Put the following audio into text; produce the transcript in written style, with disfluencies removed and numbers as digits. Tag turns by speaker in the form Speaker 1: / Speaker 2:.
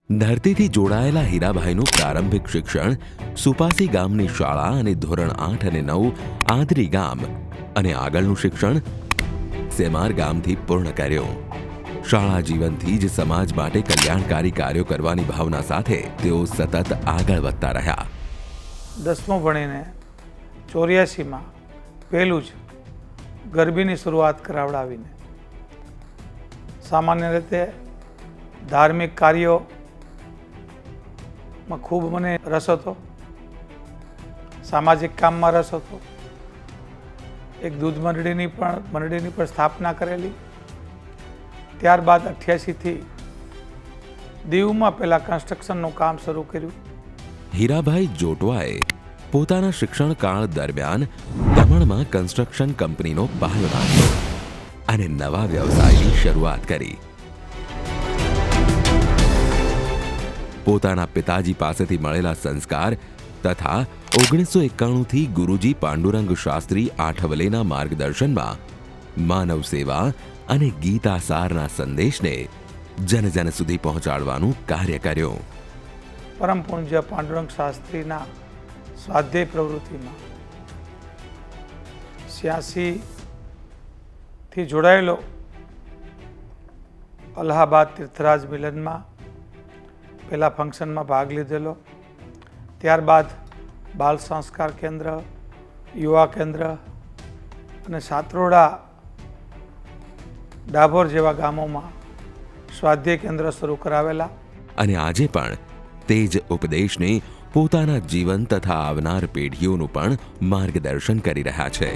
Speaker 1: ધરતીથી જોડાયેલા હીરાભાઈનું પ્રારંભિક શિક્ષણ સુપાસી ગામની શાળા અને ધોરણ 8 અને 9 આંધરી ગામ અને આગળનું શિક્ષણ સેમાર ગામથી પૂર્ણ કર્યું. શાળા જીવનથી જ સમાજ માટે કલ્યાણકારી કાર્યો કરવાની ભાવના સાથે તેઓ સતત આગળ વધતા રહ્યા.
Speaker 2: 10મું ભણીને 84માં પહેલું જ ગરબીની શરૂઆત કરાવડાવીને સામાન્ય રીતે ધાર્મિક કાર્યોમાં ખૂબ મને રસ હતો, સામાજિક કામમાં રસ હતો. એક દૂધ મંડળીની પણ સ્થાપના કરેલી. ત્યારબાદ 88થી દીવમાં પહેલાં કન્સ્ટ્રક્શનનું કામ શરૂ કર્યું.
Speaker 1: હીરાભાઈ જોટવાએ પોતાના શિક્ષણ કાળ દરમિયાન દમણમાં કન્સ્ટ્રક્શન કંપનીનો પાયો નાખ્યો અને નવા વ્યવસાયની શરૂઆત કરી. પોતાના પિતાજી પાસેથી મળેલા સંસ્કાર તથા 1991થી ગુરુજી પાંડુરંગ શાસ્ત્રી આઠવલેના માર્ગદર્શનમાં માનવ સેવા અને ગીતાસારના સંદેશને જન જન સુધી પહોંચાડવાનું કાર્ય કર્યું.
Speaker 2: પરમ પૂજ્ય પાંડુરંગ શાસ્ત્રીના સ્વાધ્યાય પ્રવૃત્તિમાં 86થી જોડાયેલો. અલ્હાબાદ તીર્થરાજ મિલનમાં પહેલા ફંક્શનમાં ભાગ લીધેલો. ત્યારબાદ બાલ સંસ્કાર કેન્દ્ર, યુવા કેન્દ્ર અને સાતરોડા, ડાભોર જેવા ગામોમાં સ્વાધ્યાય કેન્દ્ર શરૂ કરાવેલા.
Speaker 1: અને આજે પણ તે જ ઉપદેશને પોતાના જીવન તથા આવનાર પેઢીઓનું પણ માર્ગદર્શન કરી રહ્યા છે.